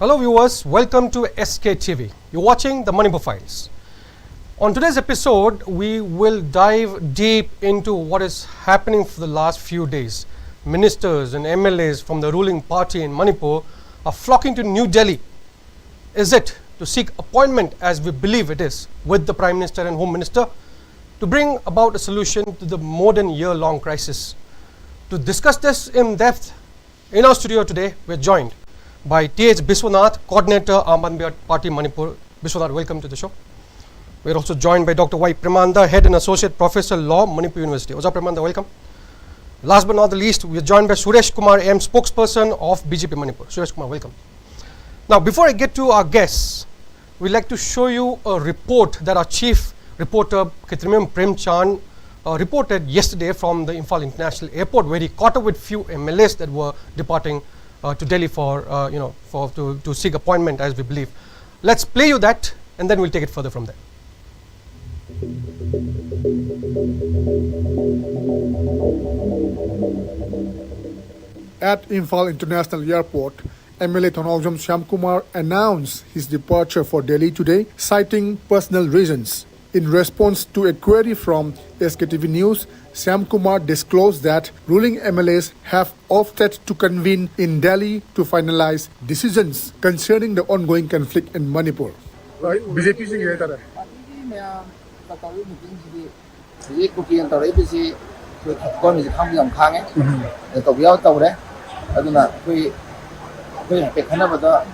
Hello viewers, welcome to SKTV. You're watching the Manipur Files. On today's episode, we will dive deep into what is happening for the last few days. Ministers and MLAs from the ruling party in Manipur are flocking to New Delhi. Is it to seek appointment, as we believe it is, with the Prime Minister and Home Minister to bring about a solution to the more than year-long crisis? To discuss this in depth, in our studio today, we're joined by T.H. BISHWANATH, Coordinator, Aam Aadmi Party Manipur. BISHWANATH, welcome to the show. We're also joined by Dr. Y. PREMANANDA, Head and Associate Professor Law, Manipur University. Oza PREMANANDA, welcome. Last but not the least, we're joined by SURESHKUMAR M, Spokesperson of BJP Manipur. SURESHKUMAR, welcome. Now, before I get to our guests, we'd like to show you a report that our Chief Reporter, Ketrimayam Premchand, reported yesterday from the Imphal International Airport, where he caught up with few MLAs that were departing to Delhi for to seek appointment, as we believe. Let's play you that, and then we'll take it further from there. At Imphal International Airport, MLA Thonawjam Shyamkumar announced his departure for Delhi today, citing personal reasons. In response to a query from SKTV News, Shyamkumar disclosed that ruling MLAs have opted to convene in Delhi to finalize decisions concerning the ongoing conflict in Manipur. Right, BJP sing hai tara.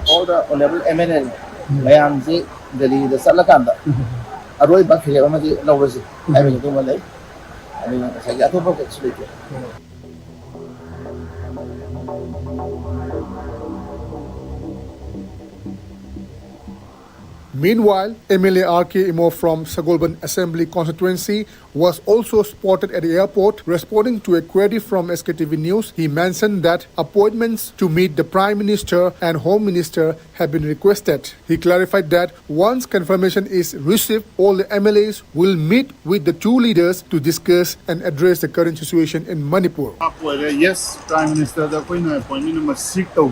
All the honorable MLA mayam Delhi the Salakanda. Arroy back here, Lowers, having a Malay. I mean, I don't know what's later. Meanwhile, MLA RK Imo from Sagolban Assembly constituency was also spotted at the airport. Responding to a query from SKTV News, he mentioned that appointments to meet the Prime Minister and Home Minister have been requested. He clarified that once confirmation is received, all the MLAs will meet with the two leaders to discuss and address the current situation in Manipur. Yes, Prime Minister, the appointment number 6 the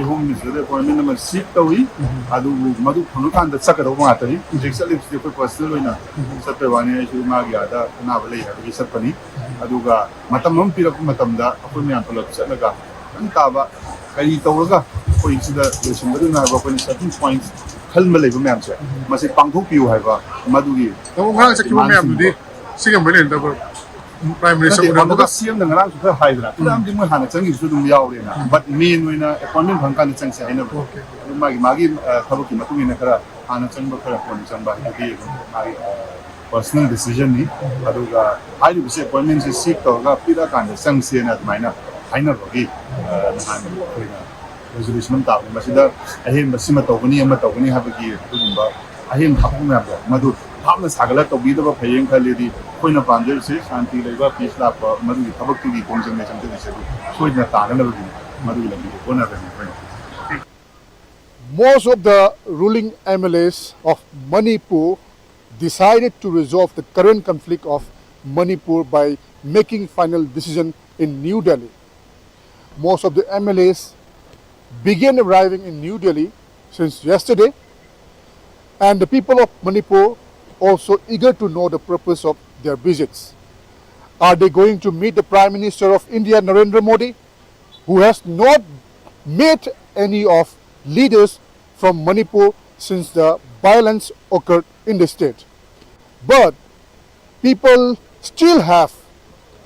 Home Minister, the appointment number 6 Madu Punukan, the Sakaro Matari, the personal winner, Sapavani, Magiada, Navale, Visapani, Aduga, Matamum Pirakumatamda, Apumian Salaga, and Tava, Kaitoga, for each of the Simbarina, open certain points, Helmele Mamsa, must a Pankupi, however, Maduri. No, Prime Minister the Naran to Hydra. But mean when appointment from Kansan, I know. Magi Kabuki Matuminaka, Anachan my personal decision. Aduga, I will say appointments is sick or Pira and the Sanction at minor. I know resolution. Masida, I hear Masimatogani and Matogani have a gear. I hear Madu. Harmless Hagalat of Vida paying her lady, Queen of Andres, Anti Labor, Peace Lab, Madu, public TV, consummation to the city. So in the town, another Madu, one of them. Most of the ruling MLAs of Manipur decided to resolve the current conflict of Manipur by making final decision in New Delhi. Most of the MLAs began arriving in New Delhi since yesterday, and the people of Manipur also eager to know the purpose of their visits. Are they going to meet the Prime Minister of India, Narendra Modi, who has not met any of leaders from Manipur since the violence occurred in the state? But people still have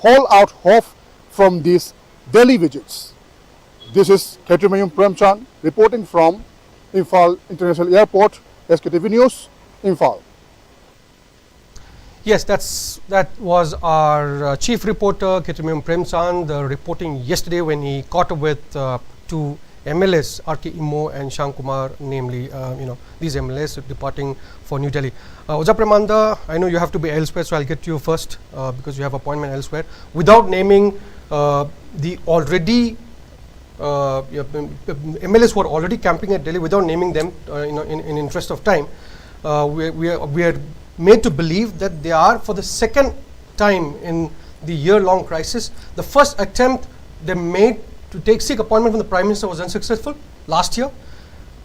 all-out hope from these Delhi visits. This is Ketrimayam Premchand reporting from Imphal International Airport, SKTV News, Imphal. Yes, that was our Chief Reporter, Ketrimayam Premchand, reporting yesterday when he caught up with two MLAs, RK Imo and Shyamkumar, namely, these MLAs departing for New Delhi. Oza PREMANANDA, I know you have to be elsewhere, so I'll get to you first because you have appointment elsewhere. Without naming the already MLAs who are already camping at Delhi, without naming them, in interest of time, we are made to believe that they are, for the second time in the year-long crisis, the first attempt they made to seek appointment from the Prime Minister was unsuccessful last year.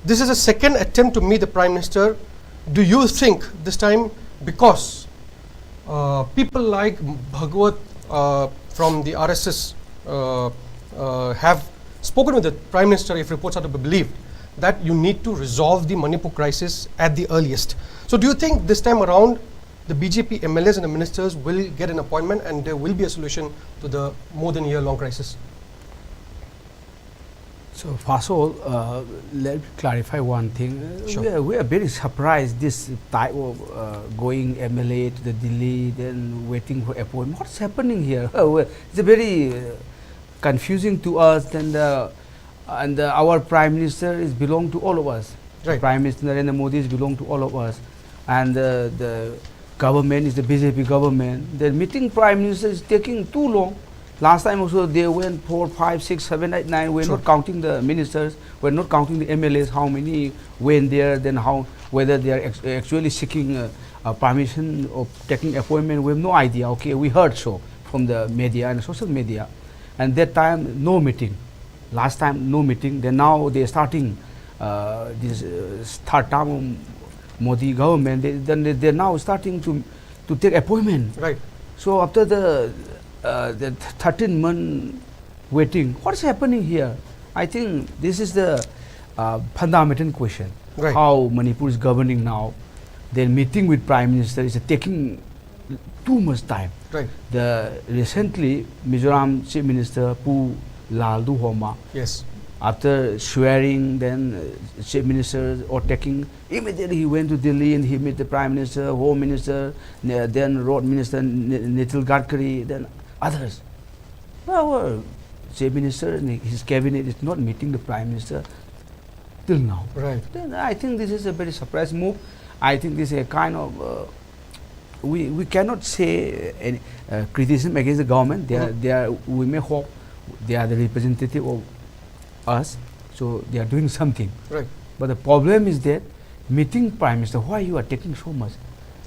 This is a second attempt to meet the Prime Minister. Do you think this time, because people like Bhagwat from the RSS have spoken with the Prime Minister, if reports are to be believed, that you need to resolve the Manipur crisis at the earliest. So do you think this time around the BJP MLAs and the ministers will get an appointment and there will be a solution to the more than year-long crisis? So first of all, let me clarify one thing. Sure. We are very surprised this type of going MLA to the Delhi, then waiting for appointment. What's happening here? It's a very confusing to us. And our Prime Minister is belong to all of us. Right. Prime Minister Narendra Modi is belong to all of us, and the government is the BJP government. The meeting Prime Minister is taking too long. Last time also they went 4, 5, 6, 7, 8, 9. We're not counting the ministers. We're not counting the MLAs. How many went there? Then whether they are actually seeking permission of taking appointment. We have no idea. Okay, we heard so from the media and social media, and that time no meeting. Last time no meeting. Then now they are starting this third term of Modi government. They're now starting to take appointment. Right. So after the 13-month waiting, what's happening here? I think this is the fundamental question. Right. How Manipur is governing now. Their meeting with Prime Minister is taking too much time. Right. Recently, Mizoram Chief Minister Pu Laldu Homa, Yes. after swearing, then Chief Minister or taking, immediately he went to Delhi and he met the Prime Minister, Home Minister, then Road Minister Nitin Gadkari, then others. Our Chief Minister and his cabinet is not meeting the Prime Minister till now. Right. Then I think this is a very surprise move. I think this is a kind of we cannot say any criticism against the government. They are we may hope they are the representative of us, so they are doing something. Right. But the problem is that meeting Prime Minister, why you are taking so much?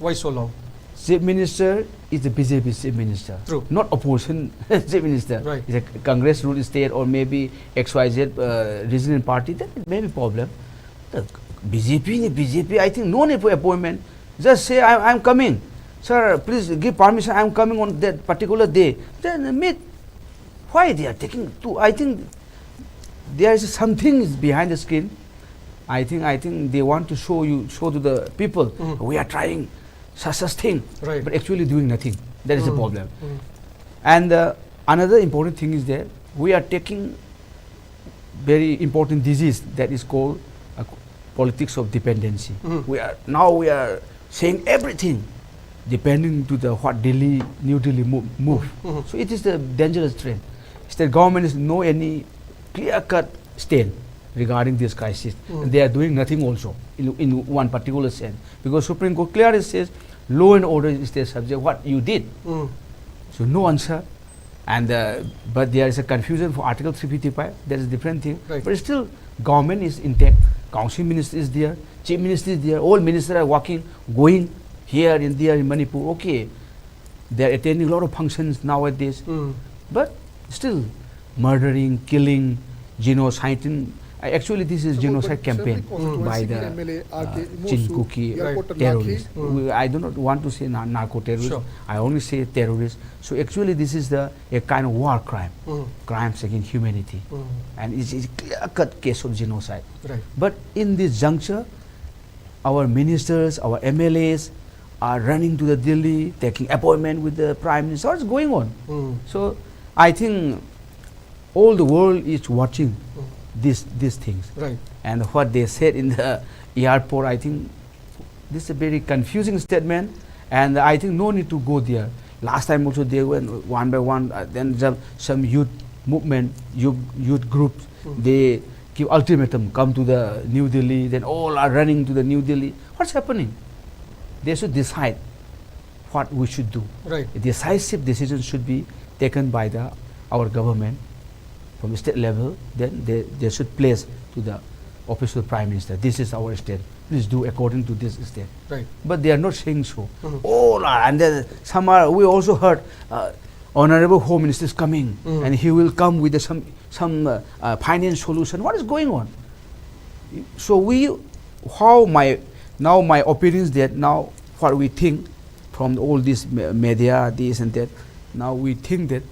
Why so long? Chief Minister is the BJP Chief Minister, True. not opposition Chief Minister. Right. It's a Congress ruled state or maybe XYZ regional party, then it may be problem. The BJP, I think no need for appointment. Just say I'm coming. Sir, please give permission, I'm coming on that particular day. Then meet. Why they are taking two? I think there is something is behind the screen. I think they want to show to the people we are trying such thing, Right. but actually doing nothing. That is the problem. And another important thing is that we are taking very important disease that is called politics of dependency. We are saying everything depending to the what New Delhi move. So it is the dangerous trend. State government is no any clear-cut stand regarding this crisis. And they are doing nothing also in one particular sense, because Supreme Court clearly says law and order is their subject. What you did, so no answer. And but there is a confusion for Article 355. That is a different thing. Right. But still, government is intact. Council minister is there. Chief minister is there. All ministers are working, going here and there in Manipur. Okay, they are attending a lot of functions nowadays. But still, murdering, killing, genocide. Actually, this is genocide campaign by the Chinkuki terrorists. I do not want to say narco-terrorists. Sure. I only say terrorists. So actually, this is a kind of war crime, crimes against humanity, and it's a clear-cut case of genocide. Right. But in this juncture, our ministers, our MLAs are running to the Delhi, taking appointment with the Prime Minister. What's going on? So I think all the world is watching these things. Right. And what they said in the airport, I think this is a very confusing statement, and I think no need to go there. Last time also they went one by one, then some youth movement, youth groups, they give ultimatum, come to the New Delhi, then all are running to the New Delhi. What's happening? They should decide what we should do. Right. A decisive decision should be taken by our government from state level. Then they should place to the office of the Prime Minister. This is our state. Please do according to this state. Right. But they are not saying so. All are, and then some are. We also heard Honorable Home Minister is coming, and he will come with some finance solution. What is going on? So my opinion is that now what we think from all this media, this and that, now we think that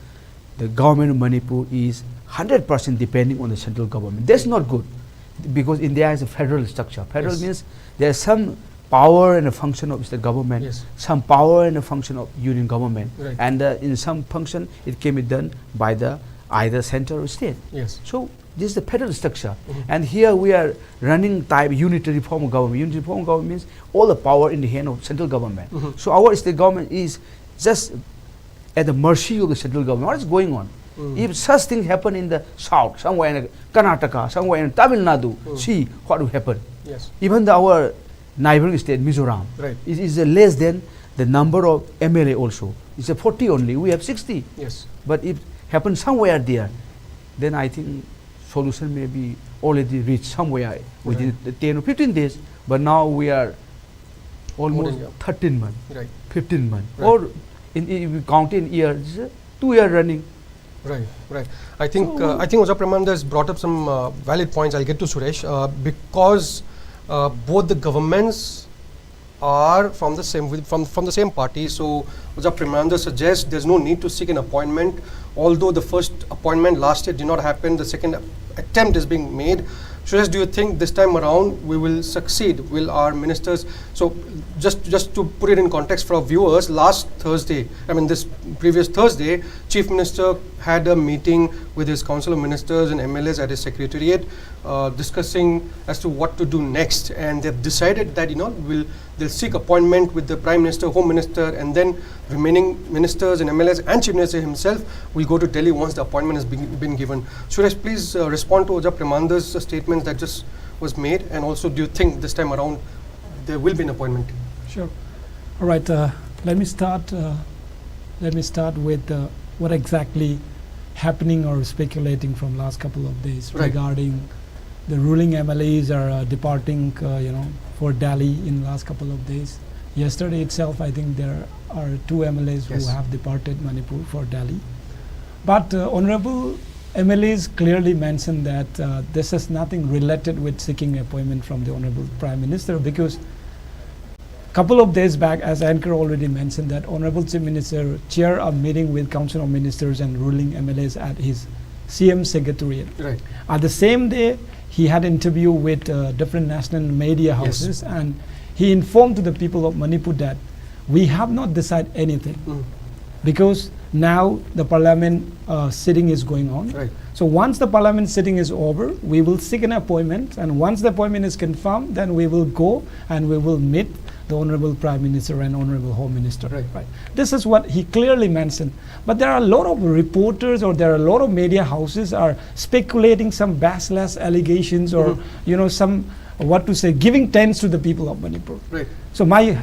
the government of Manipur is 100% depending on the central government. That's not good, because India is a federal structure. Federal Yes. means there is some power and a function of the government, Yes. some power and a function of union government, Right. and in some function it can be done by the either center or state. Yes. So this is the federal structure, and here we are running type unitary form of government. Unitary form of government means all the power in the hand of central government. So our state government is just at the mercy of the central government. What is going on? If such things happen in the south, somewhere in Karnataka, somewhere in Tamil Nadu, see what will happen. Yes. Even our neighboring state, Mizoram, Right. is less than the number of MLA also. It's a 40 only. We have 60. Yes. But if happen somewhere there, then I think solution may be already reached somewhere within the 10 or 15 days. But now we are almost than, yeah. 13 months, Right. 15 months, Right. or if we count in years, 2 years running. Right, right. I think Oja Premananda has brought up some valid points. I'll get to Suresh, because both the governments are from the same party. So Oja Premananda suggests there's no need to seek an appointment. Although the first appointment last year did not happen, the second attempt is being made. Suresh, do you think this time around we will succeed? Will our ministers? So just to put it in context for our viewers, last Thursday, this previous Thursday, Chief Minister had a meeting with his Council of Ministers and MLAs at his secretariat, discussing as to what to do next, and they've decided that they'll seek appointment with the Prime Minister, Home Minister, and then remaining ministers and MLAs and Chief Minister himself will go to Delhi once the appointment has been given. Suresh, please respond to Oja Premananda's statements that just was made, and also do you think this time around there will be an appointment? Sure. All right. Let me start. Let me start with what exactly happening or speculating from last couple of days Right. regarding the ruling MLAs are departing, for Delhi in last couple of days. Yesterday itself, I think there are 2 MLAs Yes. who have departed Manipur for Delhi. But honorable MLAs clearly mentioned that this is nothing related with seeking appointment from the honorable Prime Minister, because couple of days back, as Anchor already mentioned, that honorable Chief Minister chair a meeting with Council of Ministers and ruling MLAs at his CM Secretariat. Right. At the same day, he had interview with different national media houses, and he informed to the people of Manipur that we have not decided anything, because now the parliament sitting is going on. Right. So once the parliament sitting is over, we will seek an appointment, and once the appointment is confirmed, then we will go and we will meet the honorable Prime Minister and honorable Home Minister. Right. This is what he clearly mentioned. But there are a lot of reporters, or there are a lot of media houses are speculating some baseless allegations, or some giving thanks to the people of Manipur. Right. So my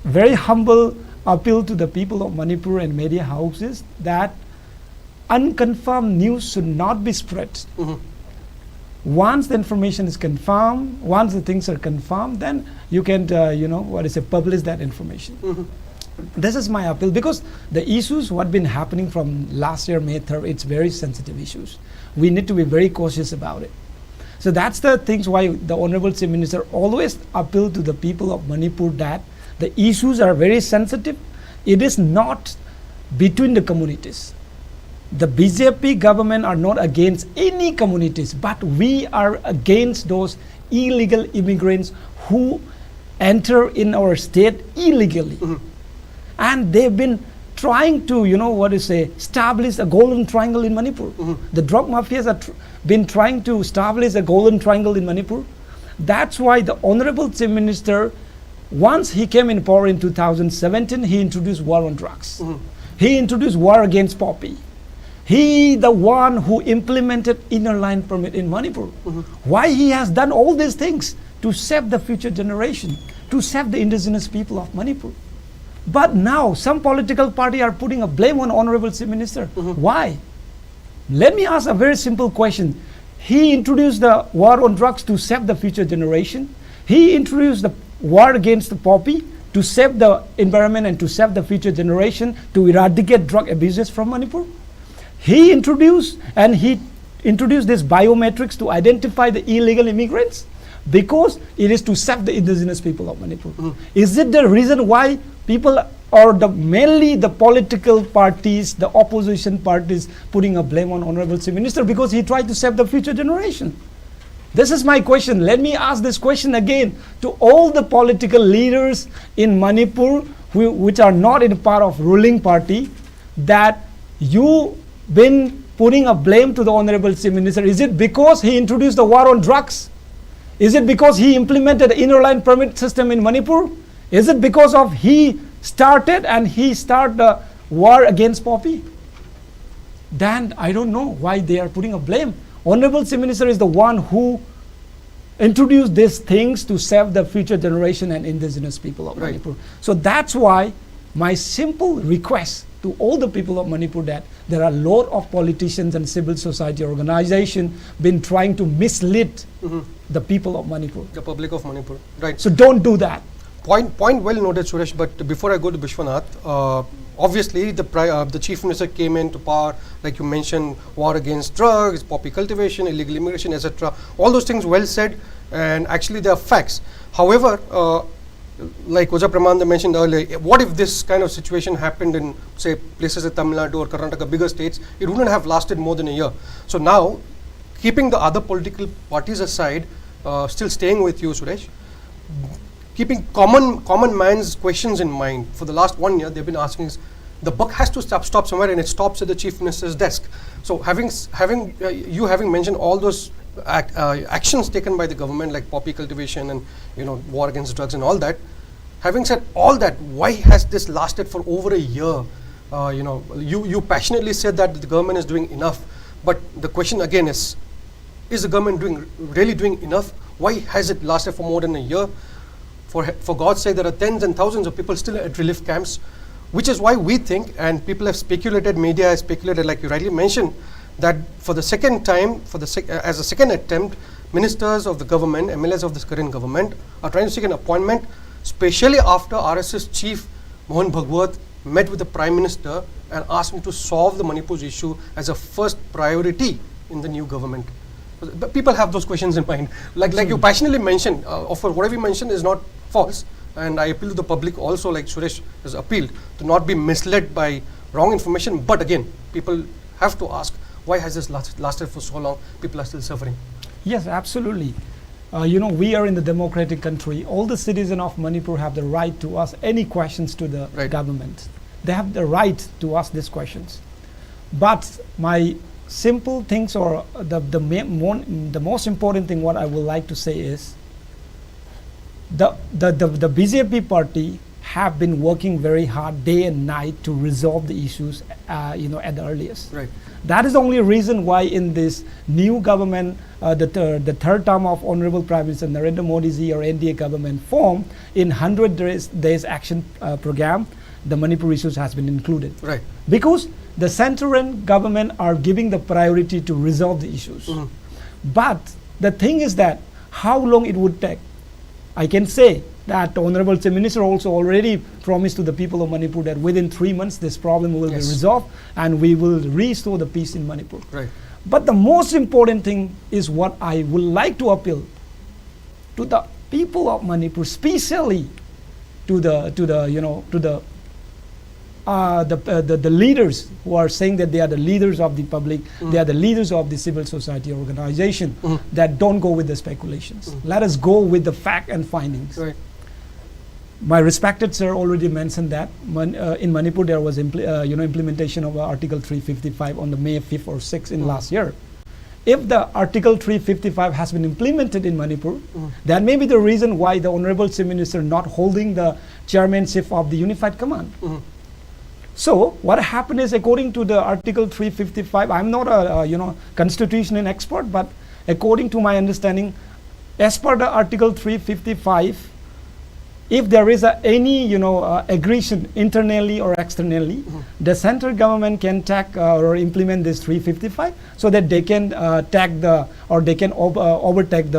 very humble appeal to the people of Manipur and media houses that unconfirmed news should not be spread. Once the information is confirmed, once the things are confirmed, then you can, publish that information. This is my appeal, because the issues what been happening from last year, May 3rd, it's very sensitive issues. We need to be very cautious about it. So that's the things why the Honorable Chief Minister always appealed to the people of Manipur that the issues are very sensitive. It is not between the communities. The BJP government are not against any communities, but we are against those illegal immigrants who enter in our state illegally. And they've been trying to, establish a golden triangle in Manipur. The drug mafias have been trying to establish a golden triangle in Manipur. That's why the Honorable Chief Minister, once he came in power in 2017, he introduced war on drugs. He introduced war against poppy. He the one who implemented inner line permit in Manipur. Why he has done all these things? To save the future generation, to save the indigenous people of Manipur. But now some political party are putting a blame on Honorable Chief Minister. Why? Let me ask a very simple question. He introduced the war on drugs to save the future generation. He introduced the war against the poppy to save the environment and to save the future generation, to eradicate drug abuses from Manipur. He introduced and he introduce this biometrics to identify the illegal immigrants? Because it is to save the indigenous people of Manipur. Is it the reason why people, or mainly the political parties, the opposition parties, putting a blame on Honorable Chief Minister because he tried to save the future generation? This is my question. Let me ask this question again to all the political leaders in Manipur which are not in part of ruling party, that you been putting a blame to the Honorable Chief Minister. Is it because he introduced the war on drugs? Is it because he implemented the inner line permit system in Manipur? Is it because of he started the war against poppy? Then I don't know why they are putting a blame. Honorable Chief Minister is the one who introduced these things to save the future generation and indigenous people of Manipur. So that's why my simple request to all the people of Manipur, that there are a lot of politicians and civil society organizations been trying to mislead the people of Manipur. The public of Manipur. Right. So don't do that. Point well noted, Suresh. But before I go to Bishwanath, obviously the Chief Minister came into power, like you mentioned, war against drugs, poppy cultivation, illegal immigration, etc. All those things well said, and actually they are facts. However, like Oja Premananda mentioned earlier, what if this kind of situation happened in, say, places like Tamil Nadu or Karnataka, bigger states? It wouldn't have lasted more than a year. So now, keeping the other political parties aside, still staying with you, Suresh, keeping common man's questions in mind, for the last 1 year, they've been asking, the buck has to stop somewhere, and it stops at the Chief Minister's desk. So having mentioned all those actions taken by the government, like poppy cultivation and war against drugs and all that, having said all that, why has this lasted for over a year? You passionately said that the government is doing enough, but the question again is the government really doing enough? Why has it lasted for more than a year? For God's sake, there are tens and thousands of people still at relief camps, which is why we think, and people have speculated, media has speculated, like you rightly mentioned, that for the second time, as a second attempt, ministers of the government, MLAs of this current government, are trying to seek an appointment, especially after RSS chief Mohan Bhagwat met with the Prime Minister and asked him to solve the Manipur's issue as a first priority in the new government. But people have those questions in mind. Like you passionately mentioned, for whatever you mentioned is not false, and I appeal to the public also, like Suresh has appealed, to not be misled by wrong information. But again, people have to ask, why has this lasted for so long? People are still suffering. Yes, absolutely. We are in the democratic country. All the citizens of Manipur have the right to ask any questions to the government. They have the right to ask these questions. But my simple things, or the most important thing what I would like to say is, the BJP party have been working very hard day and night to resolve the issues at the earliest. Right. That is the only reason why in this new government, the third term of Honorable Prime Minister Narendra Modi ji or NDA government formed, in 100 days action program, the Manipur issues has been included. Right. Because the central government are giving the priority to resolve the issues. But the thing is that how long it would take. I can say that the Honorable Chief Minister also already promised to the people of Manipur that within 3 months this problem will be resolved and we will restore the peace in Manipur. Right. But the most important thing is what I would like to appeal to the people of Manipur, especially to the leaders who are saying that they are the leaders of the public, they are the leaders of the civil society organization, that don't go with the speculations. Let us go with the fact and findings. Right. My respected sir already mentioned that in Manipur there was implementation of Article 355 on the May 5th or 6th in last year. If the Article 355 has been implemented in Manipur, that may be the reason why the Honorable Chief Minister not holding the chairmanship of the Unified Command. So what happened is, according to the Article 355, I'm not a constitutional expert, but according to my understanding, as per the Article 355, if there is any aggression internally or externally, the central government can take or implement this 355 so that they can overtake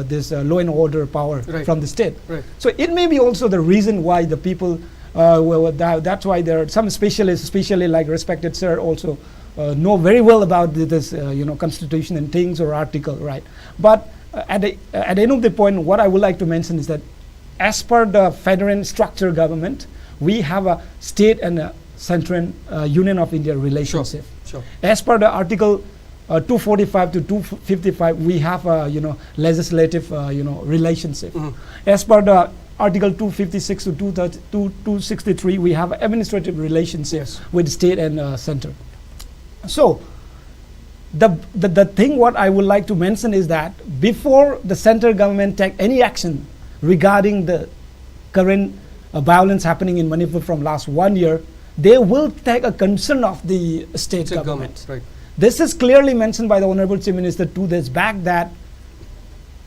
this law and order power from the state. Right. So it may be also the reason why the people. That's why there are some specialists, especially like respected sir also know very well about this constitution and things or article, right? But at the end of the point, what I would like to mention is that as per the federal structure government, we have a state and a central Union of India relationship. Sure. As per the article 245 to 255, we have a legislative relationship. As per the article 256 to 263, we have administrative relationships with state and center. So the thing what I would like to mention is that before the central government take any action regarding the current violence happening in Manipur from last 1 year, they will take a concern of the state government. Right. This is clearly mentioned by the Honorable Chief Minister 2 days back, that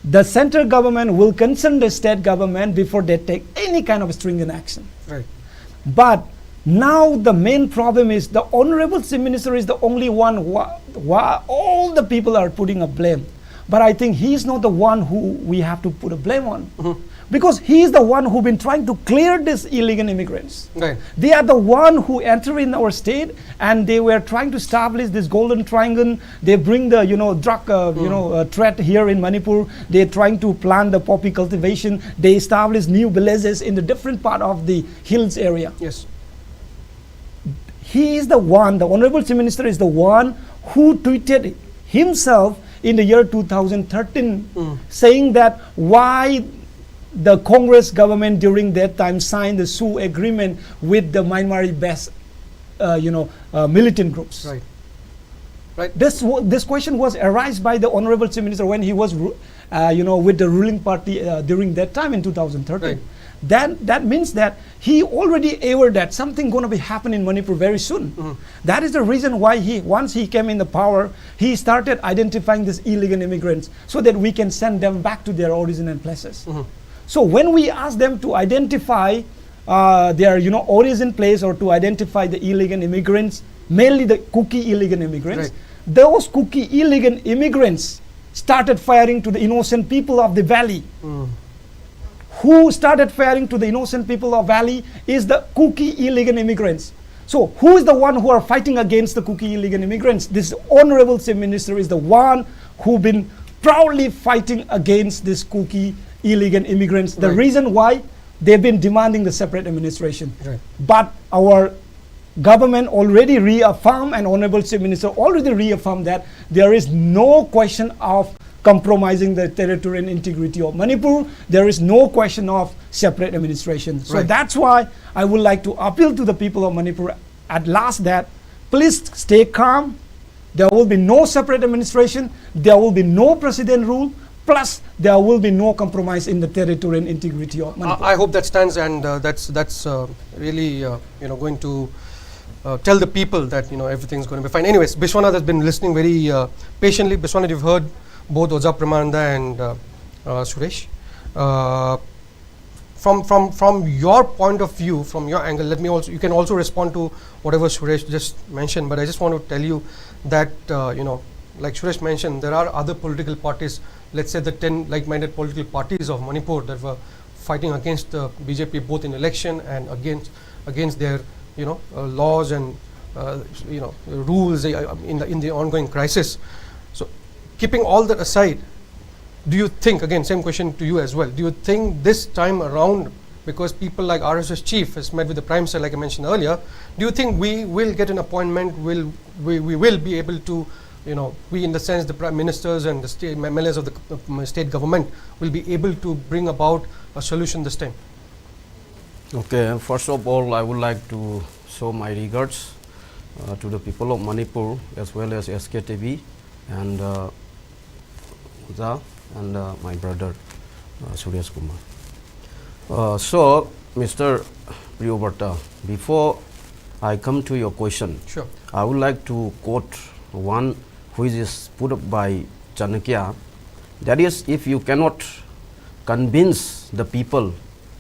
the central government will concern the state government before they take any kind of stringent action. Right. But now the main problem is the Honorable Chief Minister is the only one who all the people are putting a blame. But I think he is not the one who we have to put a blame on. Because he is the one who been trying to clear these illegal immigrants. Right. They are the one who enter in our state, and they were trying to establish this golden triangle. They bring the drug threat here in Manipur. They're trying to plant the poppy cultivation. They establish new villages in the different part of the hills area. Yes. He is the one, the Honorable Chief Minister is the one who tweeted himself in the year 2013 saying that why the Congress government during that time signed the SU agreement with the Myanmar-based militant groups. Right. Right. This question was arised by the Honorable Chief Minister when he was with the ruling party during that time in 2013. Right. That means that he already aware that something going to be happening in Manipur very soon. That is the reason why once he came in the power, he started identifying these illegal immigrants so that we can send them back to their original places. So when we ask them to identify their origin place or to identify the illegal immigrants, mainly the Kuki illegal immigrants, those Kuki illegal immigrants started firing to the innocent people of the valley. Who started firing to the innocent people of valley is the Kuki illegal immigrants. So who is the one who are fighting against the Kuki illegal immigrants? This Honorable Chief Minister is the one who been proudly fighting against this Kuki illegal immigrants. The reason why they've been demanding the separate administration. But our government already reaffirmed, and Honorable Chief Minister already reaffirmed that there is no question of compromising the territorial integrity of Manipur. There is no question of separate administration. So that's why I would like to appeal to the people of Manipur at last that please stay calm. There will be no separate administration. There will be no president rule. Plus, there will be no compromise in the territorial integrity of Manipur. I hope that stands, and that's really going to tell the people that everything's going to be fine. Anyways, Bishwanath has been listening very patiently. Bishwanath, you've heard both Oza, Premananda and Suresh. From your point of view, from your angle, you can also respond to whatever Suresh just mentioned, but I just want to tell you that like Suresh mentioned, there are other political parties, let's say the 10 like-minded political parties of Manipur that were fighting against the BJP both in election and against their laws and rules in the ongoing crisis. So keeping all that aside, do you think, again same question to you as well, do you think this time around, because people like RSS chief has met with the Prime Minister like I mentioned earlier, do you think we will get an appointment, we will be able to, we in the sense the Prime Ministers and the state MLAs of the state government will be able to bring about a solution this time? Okay, first of all, I would like to show my regards to the people of Manipur as well as SKTV and and my brother SURESKUMAR. So, Mr. PRIYOBARTA, before I come to your question, sure, I would like to quote one which is put up by Chanakya. That is, if you cannot convince the people,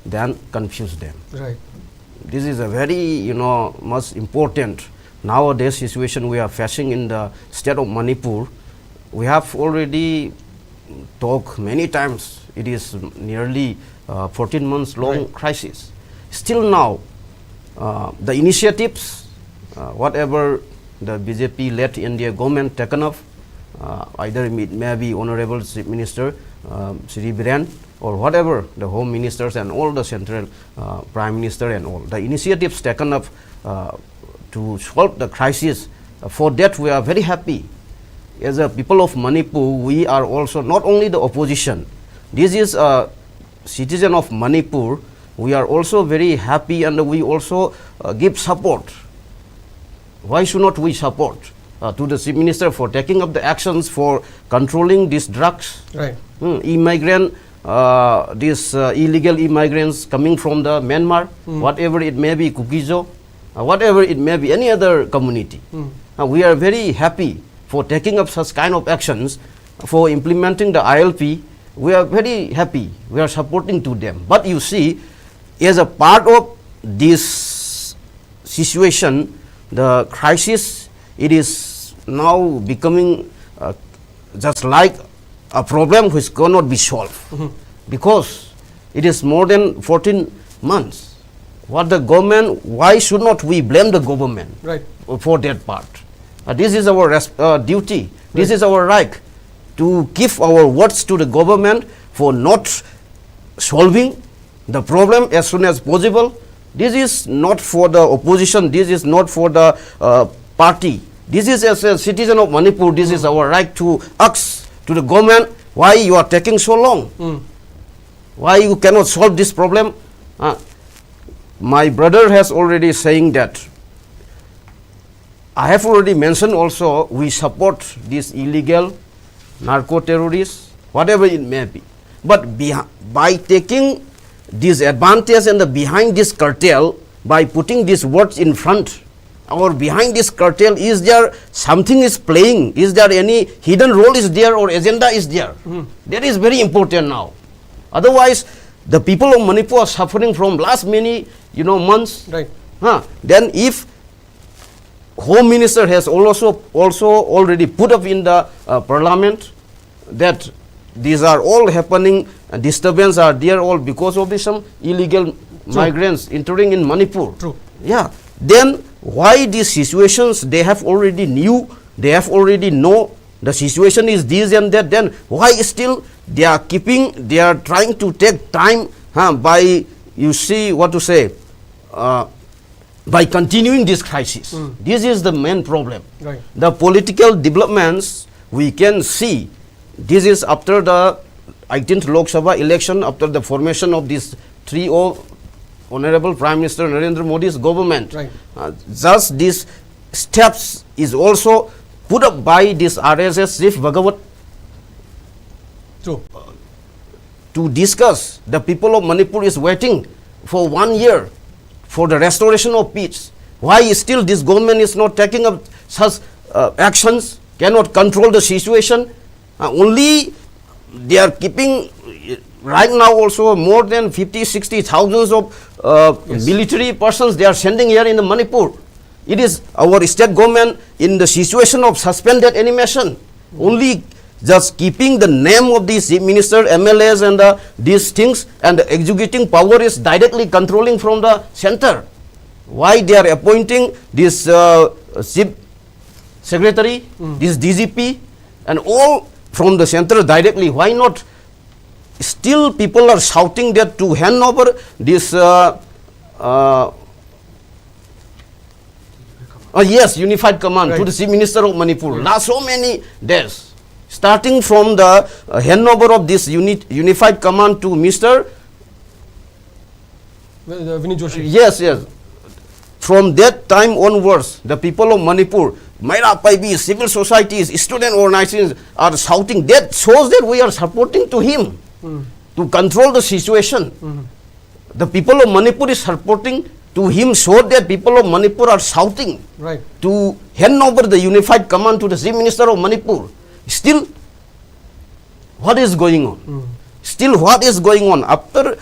then confuse them. Right. This is a very much important nowadays situation we are facing in the state of Manipur. We have already talked many times. It is nearly 14 months long crisis. Still now, the initiatives, whatever the BJP-led India government taken up. Either it may be Honorable Chief Minister Shri Biren or whatever, the Home Ministers and all the Central Prime Minister and all. The initiatives taken up to solve the crisis, for that we are very happy. As a people of Manipur, we are also not only the opposition. This is a citizen of Manipur. We are also very happy and we also give support. Why should not we support to the Chief Minister for taking up the actions for controlling these drugs? Right. Immigrant, these illegal immigrants coming from the Myanmar, whatever it may be, Kukizo, whatever it may be, any other community. We are very happy for taking up such kind of actions, for implementing the ILP. We are very happy. We are supporting to them. But you see, as a part of this situation, the crisis, it is now becoming just like a problem which cannot be solved, because it is more than 14 months. What the government, why should not we blame the government for that part? This is our duty, this is our right to give our words to the government for not solving the problem as soon as possible. This is not for the opposition, this is not for the party. This is as a citizen of Manipur, this is our right to ask to the government, why you are taking so long? Why you cannot solve this problem? My brother has already saying that. I have already mentioned also, we support these illegal narco-terrorists, whatever it may be. But by taking this advantage and behind this cartel, by putting these words in front, or behind this cartel, is there something is playing? Is there any hidden role is there or agenda is there? That is very important now. Otherwise, the people of Manipur are suffering from last many months. Right. Then if Home Minister has also already put up in the Parliament that these are all happening, disturbance are there all because of some illegal migrants entering in Manipur. True. Yeah. Then why these situations, they have already knew, they have already know the situation is this and that, then why still they are trying to take time by, you see what to say, by continuing this crisis. This is the main problem. Right. The political developments we can see, this is after the 18th Lok Sabha election, after the formation of this trio, Honorable Prime Minister Narendra Modi's government. Right. Just these steps is also put up by this RSS Chief Bhagavat True. to discuss. The people of Manipur is waiting for 1 year for the restoration of peace. Why still this government is not taking up such actions, cannot control the situation? Only they are keeping right now also more than 50-60 thousands of military persons they are sending here in the Manipur. It is our state government in the situation of suspended animation, only just keeping the name of these minister, MLAs and these things, and the executing power is directly controlling from the center. Why they are appointing this chief secretary, this DGP, and all from the center directly? Why not? Still people are shouting that to hand over this unified command to the Chief Minister of Manipur. Last so many days, starting from the handover of this unified command to Mr. Vinny Joshi. Yes. From that time onwards, the people of Manipur, Maira Paibi, civil societies, student organizations are shouting. That shows that we are supporting to him to control the situation. The people of Manipur is supporting to him, so that people of Manipur are shouting to hand over the unified command to the Chief Minister of Manipur. Still, what is going on? Still, what is going on? After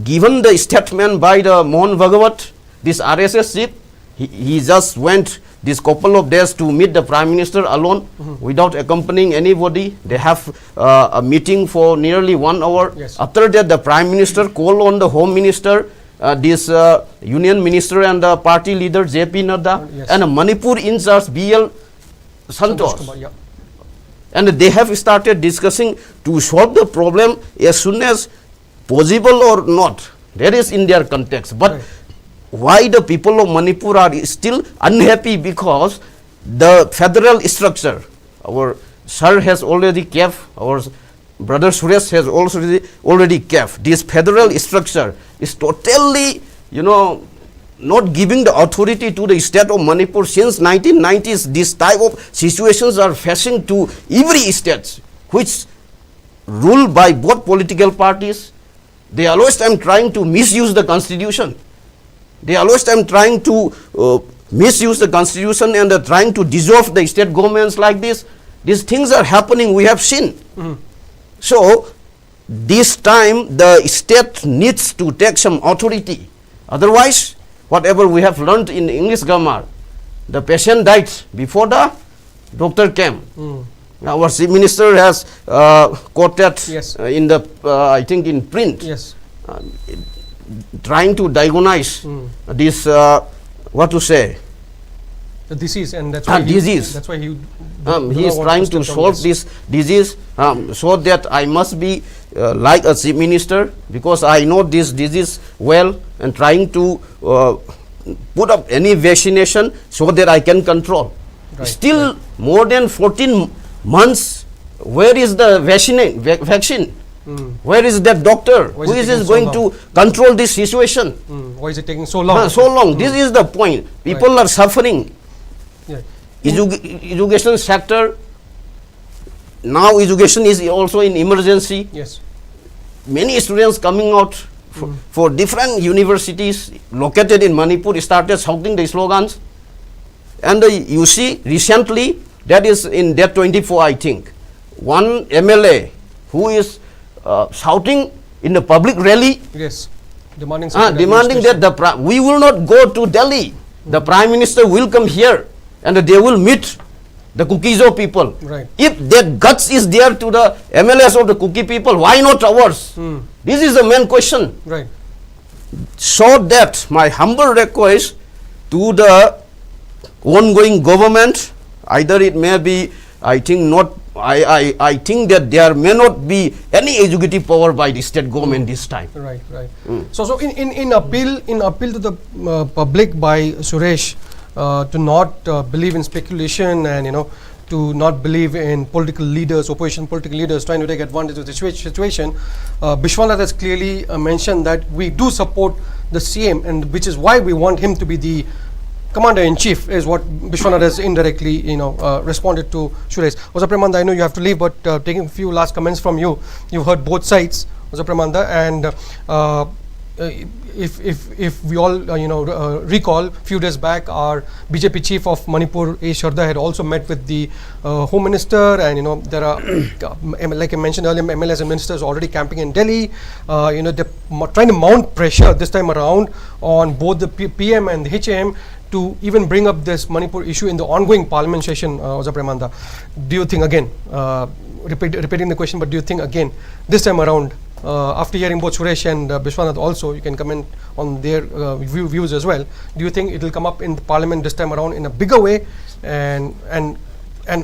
given the statement by the Mohan Bhagavat, this RSS chief, he just went this couple of days to meet the Prime Minister alone without accompanying anybody. They have a meeting for nearly 1 hour. Yes. After that, the Prime Minister called on the Home Minister this Union Minister and the party leader JP Nadda, Yes. and Manipur in charge BL Santos. Kumar, yeah. And they have started discussing to solve the problem as soon as possible or not. That is in their context. But Right. why the people of Manipur are still unhappy? Because the federal structure, our sir has already kept, our brother Suresh has also already kept. This federal structure is totally, not giving the authority to the state of Manipur. Since 1990s, this type of situations are facing to every state, which ruled by both political parties. They always time trying to misuse the constitution. They always time trying to misuse the constitution and trying to dissolve the state governments like this. These things are happening, we have seen. So, this time the state needs to take some authority. Otherwise, whatever we have learned in English grammar, the patient died before the doctor came. Our chief minister has quoted Yes. in the, I think in print, Yes. trying to diagnose this, what to say, The disease, and that's why disease. That's why he is trying to solve this disease, so that I must be like a chief minister, because I know this disease well, and trying to put up any vaccination so that I can control. Right, Still more than 14 months, where is the vaccine? Where is that doctor? Why Who is it is taking so going long? to control this situation? Why is it taking so long? So long. This is the point. People are suffering. Yeah. Education sector, now education is also in emergency. Yes. Many students coming out for different universities located in Manipur started shouting the slogans. And you see recently, that is in that 24, I think, one MLA who is shouting in the public rally, Yes. Demanding demanding that we will not go to Delhi. The Prime Minister will come here and they will meet the Kukizo people. Right. If that guts is there to the MLAs of the Kuki people, why not ours? This is the main question. Right. So that my humble request to the ongoing government, either it may be, I think not, I think that there may not be any executive power by the state government this time. Right, right. So in appeal to the public by Suresh to not believe in speculation and to not believe in political leaders, opposition political leaders trying to take advantage of the situation, BISHWANATH has clearly mentioned that we do support the CM, and which is why we want him to be the Commander-in-Chief, is what BISHWANATH has indirectly, responded to Suresh. Premananda, I know you have to leave, but taking a few last comments from you. You've heard both sides, Premananda, and if we all recall, few days back, our BJP chief of Manipur, A. Sharda, had also met with the Home Minister, and there are like I mentioned earlier, MLAs and ministers already camping in Delhi. They're trying to mount pressure this time around on both the PM and the HAM to even bring up this Manipur issue in the ongoing parliament session. Premanda, do you think again, repeating the question, but do you think again this time around, after hearing both Suresh and BISHWANATH also, you can comment on their views as well, do you think it will come up in the parliament this time around in a bigger way? And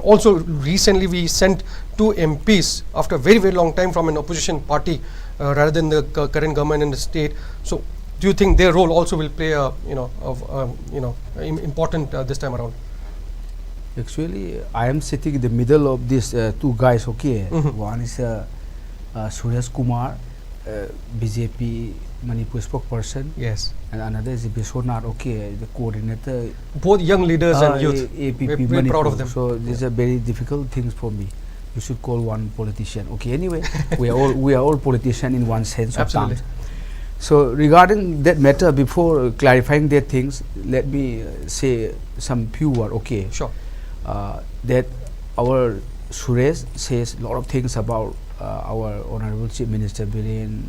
also recently we sent 2 MPs after a very, very long time from an opposition party rather than the current government in the state. So do you think their role also will play a important this time around? Actually, I am sitting in the middle of these 2 guys. Okay, one is SURESKUMAR, BJP Manipur spokesperson. Yes. And another is BISHWANATH. Okay, the coordinator. Both young leaders and youth. APP We're very proud of them. So these are very difficult things for me. You should call one politician. Okay. Anyway, we are all politicians in one sense of terms. So regarding that matter, before clarifying their things, let me say some few words. Okay. Sure. That our Suresh says a lot of things about our Honorable Chief Minister Biren,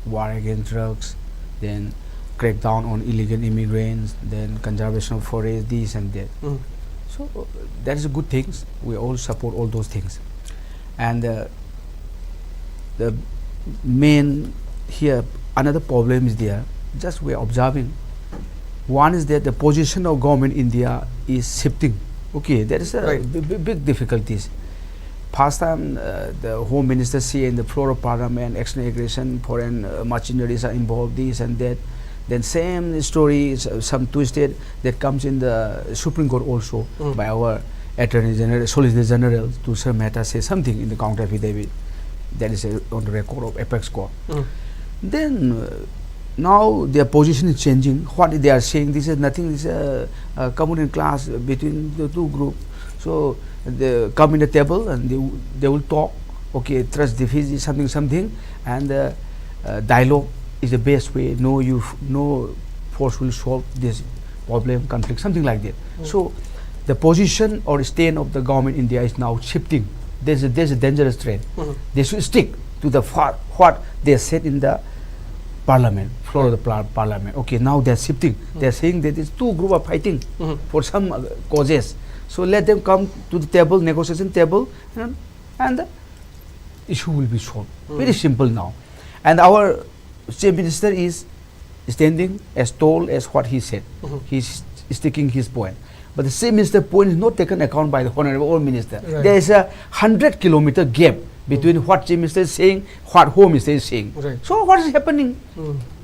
war against drugs, then crackdown on illegal immigrants, then conservation of forest, this and that. So that is a good things. We all support all those things. And the main here, another problem is there just we are observing. One is that the position of government India is shifting. Okay, there is a Right. big difficulties. Past time, the Home Minister say in the floor of Parliament, external aggression, foreign machineries are involved, this and that. Then same story, some twisted that comes in the Supreme Court also by our Attorney General, Solicitor General to Sir Mehta say something in the counter affidavit. That is on the record of Apex Court. Then now their position is changing. What they are saying, this is nothing, this is a common class between the two groups. So they come in the table and they will talk. Okay, trust deficit, something, and dialogue is the best way. No force will solve this problem, conflict, something like that. So the position or stand of the government India is now shifting. There's a dangerous trend. They should stick to the what they said in the parliament, floor of the parliament. Okay, now they're shifting. They're saying that these two groups are fighting for some causes. So let them come to the table, negotiation table, and the issue will be solved. Very simple now. And our Chief Minister is standing as tall as what he said. He's sticking his point. But the Chief Minister's point is not taken account by the Honorable Minister. Right. There is a 100-kilometer gap between what Chief Minister is saying, what Home Minister is saying. Right. So what is happening?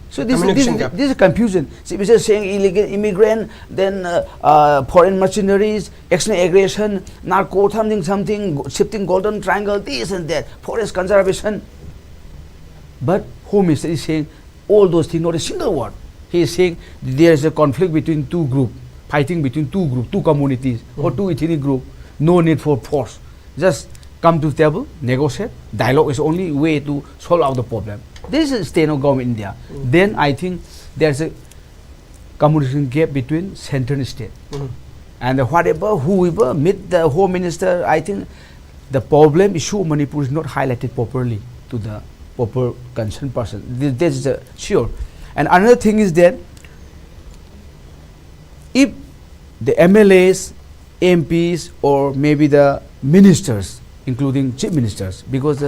So this Communication gap. is confusion. Chief Minister is saying illegal immigrant, then foreign machineries, external aggression, narco, something, shifting golden triangle, this and that, forest conservation. But Home Minister is saying all those things, not a single word. He is saying there is a conflict between two groups, fighting between two groups, two communities, or two ethnic groups. No need for force. Just come to the table, negotiate. Dialogue is the only way to solve out the problem. This is the state of government India. Then I think there's a communication gap between center and state. And whoever meet the Home Minister, I think the problem issue of Manipur is not highlighted properly to the proper concerned person. This is sure. And another thing is that if the MLAs, MPs, or maybe the ministers, including chief ministers, because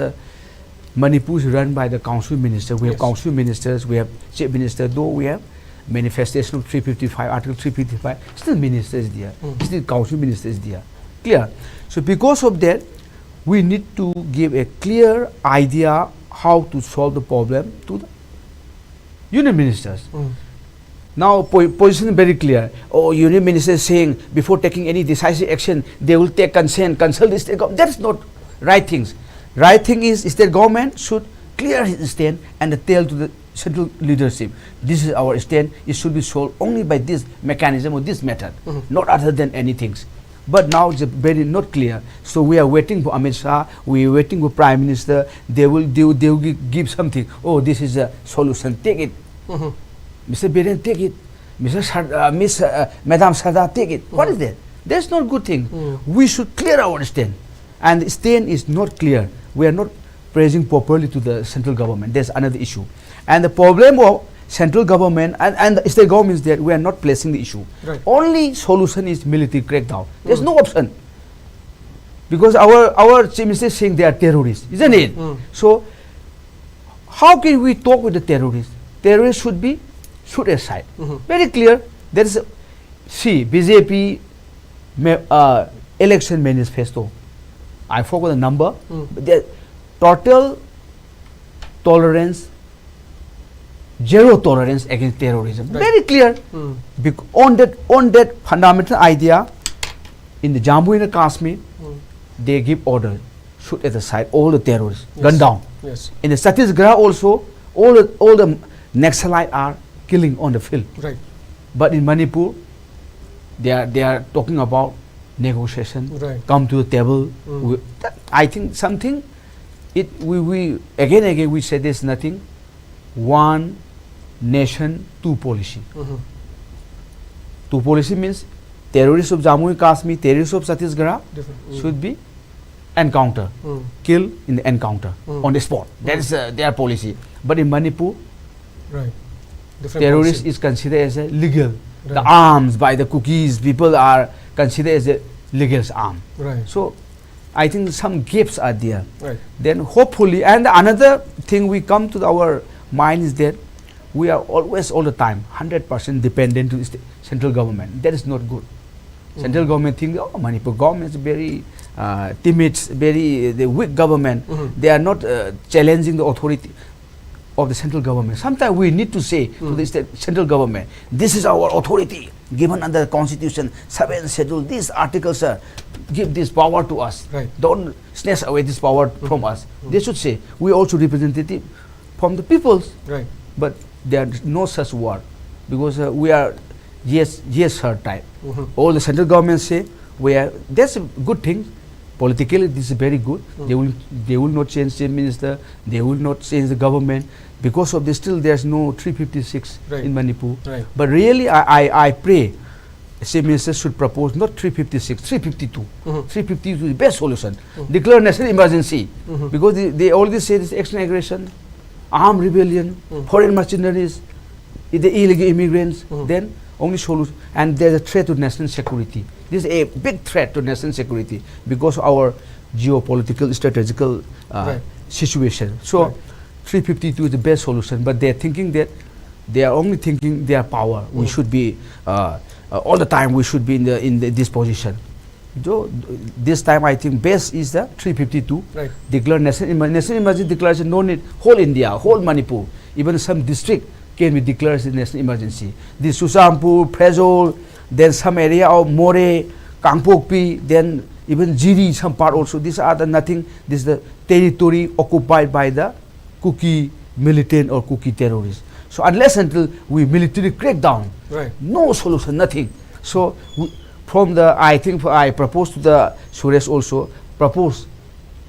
Manipur is run by the council minister. We have council ministers, we have chief minister, though we have manifestation of 355, Article 355, still minister is there, still council minister is there. Clear? So because of that, we need to give a clear idea how to solve the problem to the union ministers. Now position is very clear. Oh, union minister is saying before taking any decisive action, they will take consent, consult the state government. That's not right things. Right thing is state government should clear his stand and tell to the central leadership, this is our stand, it should be solved only by this mechanism or this method, not other than anything. But now it's very not clear. So we are waiting for Amit Shah, we are waiting for Prime Minister, they will give something. Oh, this is a solution, take it. Mr. Biren, take it. Miss Madam Sada, take it. What is that? That's not good thing. We should clear our stand. And the stand is not clear. We are not praising properly to the central government. There's another issue. And the problem of central government and the state government is that we are not placing the issue. Right. Only solution is military crackdown. There's no option. Because our chief minister is saying they are terrorists, isn't it? So how can we talk with the terrorists? Terrorists should be shoot aside. Very clear. There is BJP election manifesto. I forgot the number. But the total tolerance, zero tolerance against terrorism. Right. Very clear. On that fundamental idea, in the Jammu and Kashmir, they give order, shoot at the side all the terrorists, gun down. Yes. In the Chhattisgarh also, all the Naxalites are killing on the field. Right. But in Manipur, they are talking about negotiation. Right. Come to the table. I think something. We again we say there's nothing. One nation, two policy. Two policy means terrorists of Jammu and Kashmir, terrorists of Chhattisgarh should be encounter, kill in the encounter on the spot. That is their policy. But in Manipur, right, terrorist is considered as a legal. Right. The arms by the cookies, people are considered as a legal arm. Right. So I think some gaps are there. Right. Then hopefully, and another thing we come to our mind is that we are always, all the time, 100% dependent to the central government. That is not good. Central government think, oh, Manipur government is very timid, very the weak government. They are not challenging the authority of the central government. Sometimes we need to say to the central government, this is our authority given under the constitution, 7th schedule, these articles give this power to us. Right. Don't snatch away this power from us. They should say, we also representative from the peoples. Right. But there is no such word, because we are yes sir type. All the central government say we are. That's a good thing. Politically, this is very good. They will not change the minister. They will not change the government. Because of this, still there's no 356 in Manipur. Right. But really, I pray chief minister should propose not 356, 352. 352 is the best solution. Declare national emergency, because they already say this external aggression, armed rebellion, foreign mercenaries, the illegal immigrants, then only solution. And there's a threat to national security. This is a big threat to national security because of our geopolitical, strategical situation. So 352 is the best solution, but they're thinking that they are only thinking their power. We should be all the time. We should be in this position. So this time I think best is the 352. Right. Declare national emergency declaration. No need whole India, whole Manipur, even some district can be declared as a national emergency. This Susampur, Prejol, then some area of More, Kangpokpi, then even Jiri, some part also. These are the nothing. This is the territory occupied by the Kuki militant or Kuki terrorists. So unless until we military crack down, no solution, nothing. So from the, I think I propose to the Suresh also, propose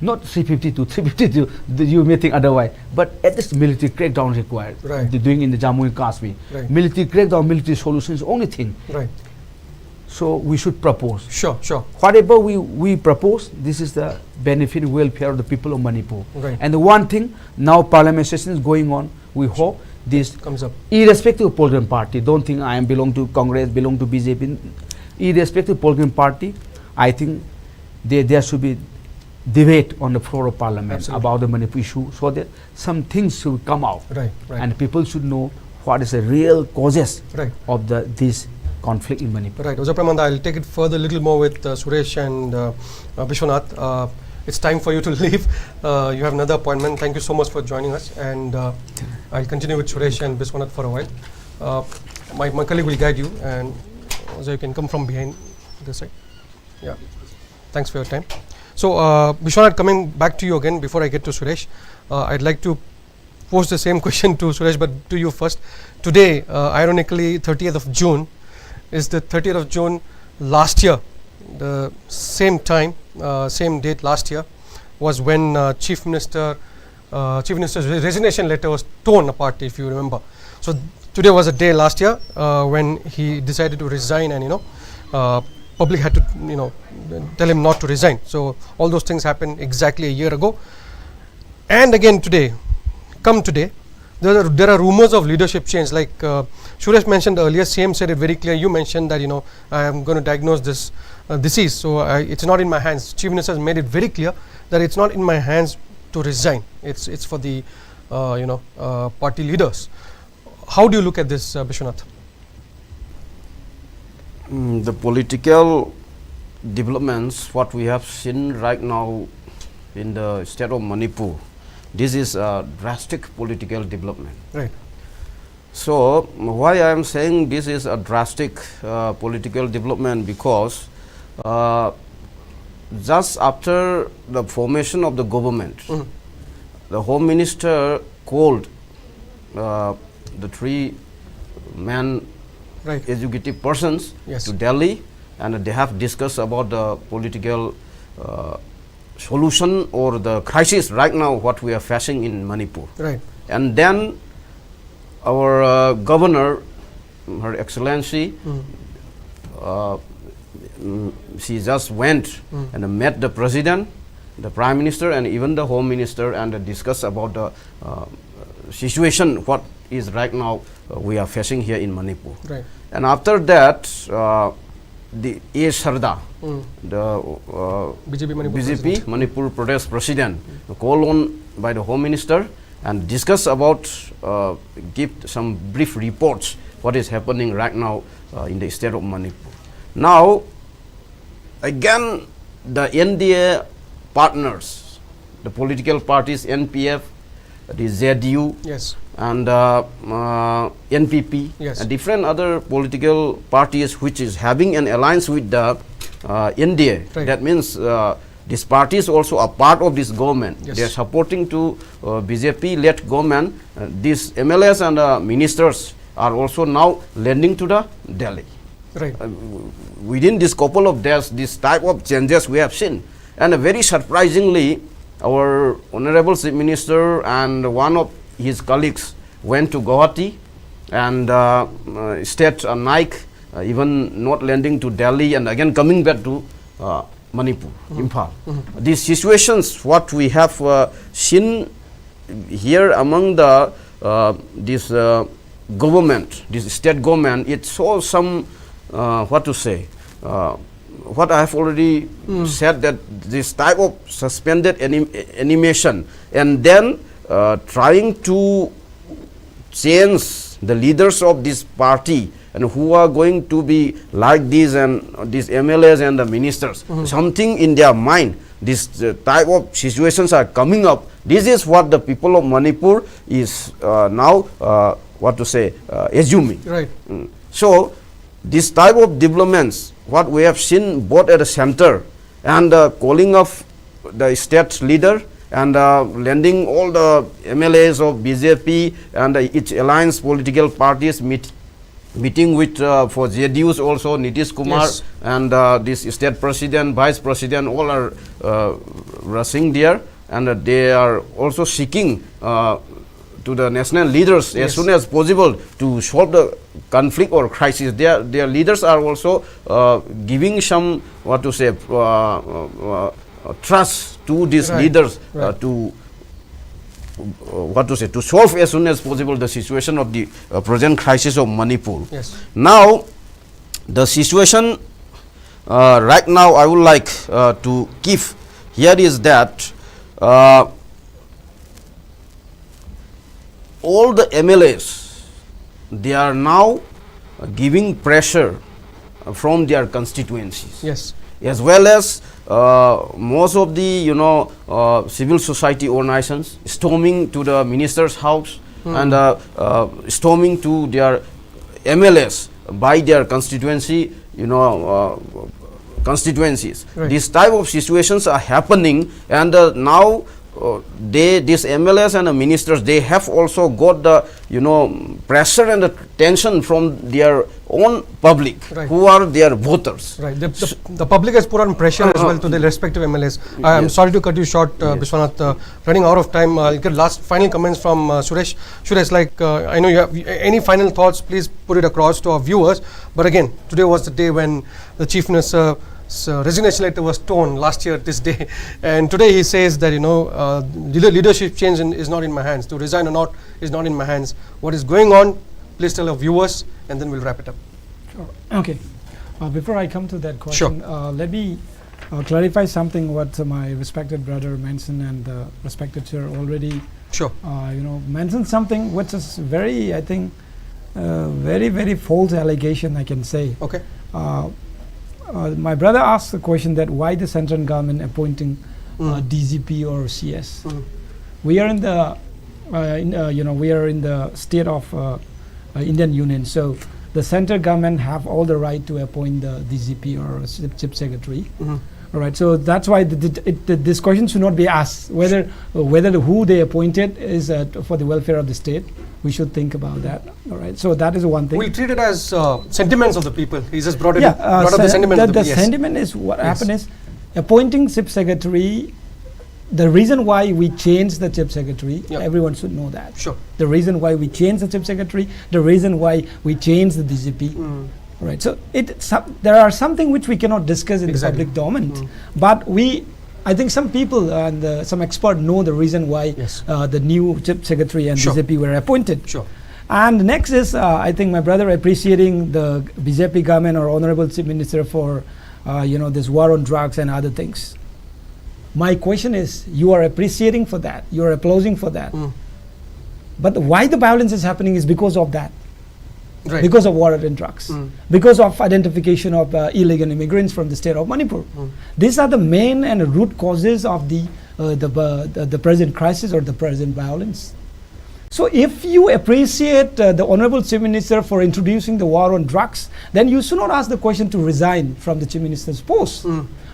not 352, 352, you may think otherwise, but at least military crackdown required. Doing in the Jammu and Kashmir. Military crackdown, military solution is the only thing. So we should propose. Sure. Whatever we propose, this is the benefit and welfare of the people of Manipur. And the one thing, now parliament session is going on, we hope this comes up. Irrespective of political party, don't think I am belong to Congress, belong to BJP. Irrespective of political party, I think there should be debate on the floor of parliament about the Manipur issue, so that some things should come out. And people should know what is the real causes of this conflict in Manipur. Right. Oza Premanda, I'll take it further a little more with Suresh and Bishwanath. It's time for you to leave. You have another appointment. Thank you so much for joining us. And I'll continue with Suresh and Bishwanath for a while. My colleague will guide you, and Oza, you can come from behind this side. Yeah. Thanks for your time. So, Bishwanath, coming back to you again before I get to Suresh, I'd like to pose the same question to Suresh, but to you first. Today, ironically, 30th of June, is the 30th of June last year, the same time, same date last year, was when Chief Minister's resignation letter was torn apart, if you remember. So today was a day last year when he decided to resign, and public had to tell him not to resign. So all those things happened exactly a year ago. And again today, there are rumors of leadership change, like Suresh mentioned earlier. CM said it very clear. You mentioned that I am going to diagnose this disease, so it's not in my hands. Chief Minister has made it very clear that it's not in my hands to resign. It's for the party leaders. How do you look at this, Bishwanath? The political developments, what we have seen right now in the state of Manipur, this is a drastic political development. Right. So why I am saying this is a drastic political development, because just after the formation of the government, the Home Minister called the three men executive persons to Delhi, and they have discussed about the political solution or the crisis right now what we are facing in Manipur. And then our governor, Her Excellency, she just went and met the president, the prime minister, and even the home minister, and discussed about the situation what is right now we are facing here in Manipur. And after that, the A. Sharda, the BJP Manipur Pradesh president, called on by the home minister, and discuss about, give some brief reports what is happening right now in the state of Manipur. Now, again, the NDA partners, the political parties, NPF, the ZU, Yes. and NPP, Yes. and different other political parties which is having an alliance with the NDA. Right. That means these parties also are part of this government. Yes. They are supporting to BJP-led government. These MLAs and ministers are also now landing to the Delhi. Right. Within this couple of days, this type of changes we have seen. And very surprisingly, our Honorable Chief Minister and one of his colleagues went to Guwahati and stayed a night, even not landing to Delhi and again coming back to Manipur, Imphal. These situations, what we have seen here among the this government, this state government, it shows some what to say. What I have already said, that this type of suspended animation and then trying to change the leaders of this party and who are going to be like these and these MLAs and the ministers, something in their mind, this type of situations are coming up. This is what the people of Manipur is now, what to say, assuming. Right. So, this type of developments, what we have seen both at the center and calling of the state leader and lending all the MLAs of BJP and its alliance political parties meeting with for JDUs also Nitish Kumar, Yes. and this state president, vice president, all are rushing there, and they are also seeking to the national leaders as soon as possible to solve the conflict or crisis. Their leaders are also giving some, what to say, trust to these leaders to what to say, to solve as soon as possible the situation of the present crisis of Manipur. Yes. Now, the situation right now I would like to give here is that all the MLAs, they are now giving pressure from their constituencies. Yes. As well as most of the civil society organizations storming to the minister's house and storming to their MLAs by their constituencies. Right. These type of situations are happening, and now these MLAs and the ministers, they have also got the pressure and the tension from their own public, Right. who are their voters. Right. The public has put on pressure as well to the respective MLAs. I'm sorry to cut you short, Bishwanath. Running out of time. I'll get final comments from Suresh. Suresh, I know you have any final thoughts. Please put it across to our viewers. But again, today was the day when the Chief Minister's resignation letter was torn last year this day, and today he says that leadership change is not in my hands. To resign or not is not in my hands. What is going on? Please tell our viewers, and then we'll wrap it up. Sure. Okay. Before I come to that question, let me clarify something what my respected brother mentioned, and the respected chair already mentioned something which is very, I think, very, very false allegation, I can say. Okay. My brother asked the question that why the central government appointing DGP or CS. We are in the we are in the state of Indian Union, so the central government have all the right to appoint the DGP or chief secretary. All right, so that's why this question should not be asked whether who they appointed is for the welfare of the state. We should think about that. All right, so that is one thing. We'll treat it as sentiments of the people. He just brought up the sentiments of the people. The sentiment is what happened is appointing chief secretary. The reason why we changed the chief secretary, everyone should know that. Sure. The reason why we changed the chief secretary, the reason why we changed the DGP. All right. So there are something which we cannot discuss in the public domain, but I think some people and some experts know the reason why the new chief secretary and DGP were appointed. Sure. And next is, I think my brother appreciating the BJP government or honorable chief minister for, this war on drugs and other things. My question is, you are appreciating for that, you are applauding for that. But why the violence is happening is because of that. Right. Because of war and drugs, because of identification of illegal immigrants from the state of Manipur. These are the main and root causes of the present crisis or the present violence. So if you appreciate the Honorable Chief Minister for introducing the war on drugs, then you should not ask the question to resign from the Chief Minister's post.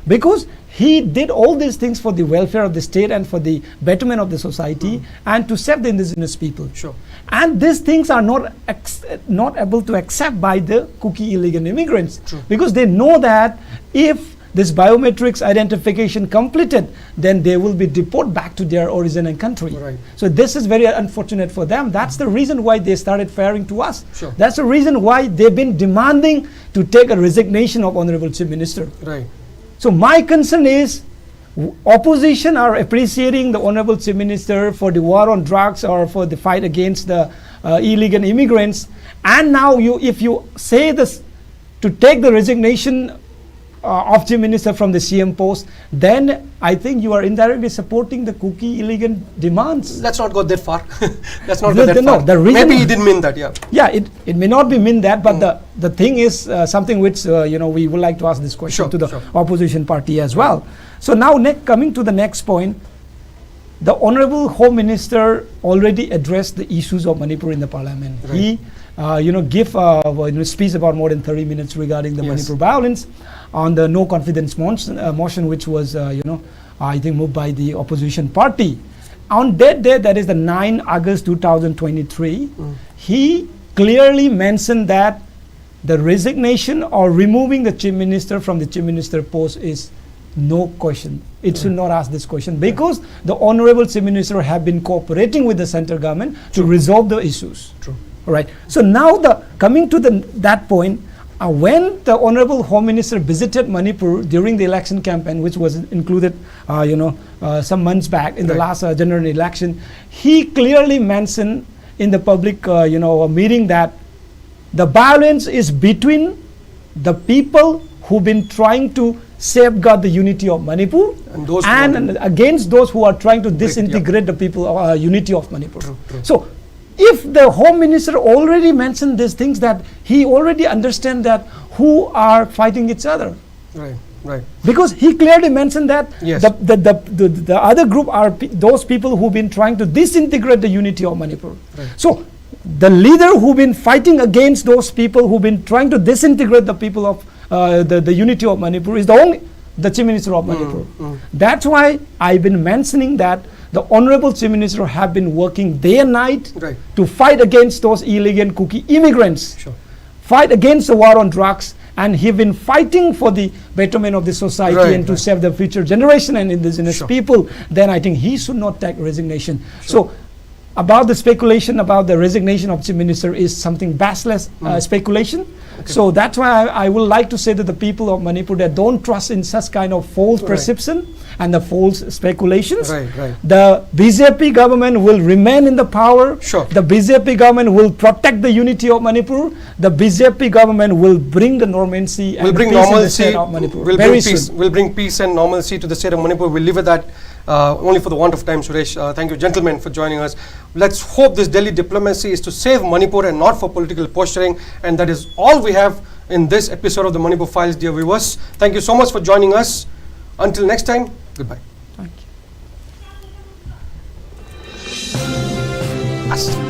Because he did all these things for the welfare of the state and for the betterment of the society and to save the indigenous people. Sure. And these things are not able to accept by the cookie illegal immigrants. True. Because they know that if this biometrics identification completed, then they will be deported back to their origin and country. Right. So this is very unfortunate for them. That's the reason why they started firing to us. Sure. That's the reason why they've been demanding to take a resignation of Honorable Chief Minister. Right. So my concern is opposition are appreciating the Honorable Chief Minister for the war on drugs or for the fight against the illegal immigrants. And now if you say this to take the resignation of Chief Minister from the CM post, then I think you are indirectly supporting the cookie illegal demands. Let's not go that far. Let's not go that No, far. the reason Maybe he didn't mean that, yeah. Yeah, it may not be mean that, but the thing is something which we would like to ask this question to the opposition party as well. So now coming to the next point, the Honorable Home Minister already addressed the issues of Manipur in the Parliament. Right. He give a speech about more than 30 minutes regarding the Manipur violence on the no confidence motion which was I think moved by the opposition party. On that day, that is the 9 August 2023, he clearly mentioned that the resignation or removing the Chief Minister from the Chief Minister post is no question. It should not ask this question because the Honorable Chief Minister have been cooperating with the central government to resolve the issues. True. All right. So now coming to that point, when the Honorable Home Minister visited Manipur during the election campaign, which was included, some months back in the last general election, he clearly mentioned in the public, meeting that the violence is between the people who've been trying to safeguard the unity of Manipur and against those who are trying to disintegrate the people unity of Manipur. True. So if the Home Minister already mentioned these things, that he already understands that who are fighting each other. Right. Because he clearly mentioned that the other group are those people who've been trying to disintegrate the unity of Manipur. Right. So the leader who've been fighting against those people who've been trying to disintegrate the people of the unity of Manipur is the Chief Minister of Manipur. That's why I've been mentioning that the Honorable Chief Minister have been working day and night to fight against those illegal cookie immigrants, fight against the war on drugs, and he's been fighting for the betterment of the society and to save the future generation and indigenous people. Then I think he should not take resignation. So about the speculation about the resignation of Chief Minister is something baseless speculation. So that's why I would like to say to the people of Manipur that don't trust in such kind of false perception and the false speculations. The BJP government will remain in the power. The BJP government will protect the unity of Manipur. The BJP government will bring the normalcy and bring peace in the normalcy. state of Manipur. Will bring peace and normalcy to the state of Manipur. We'll leave it at that. Only for the want of time, Suresh. Thank you, gentlemen, for joining us. Let's hope this Delhi diplomacy is to save Manipur and not for political posturing. And that is all we have in this episode of the Manipur Files, dear viewers. Thank you so much for joining us. Until next time, goodbye. Thank you.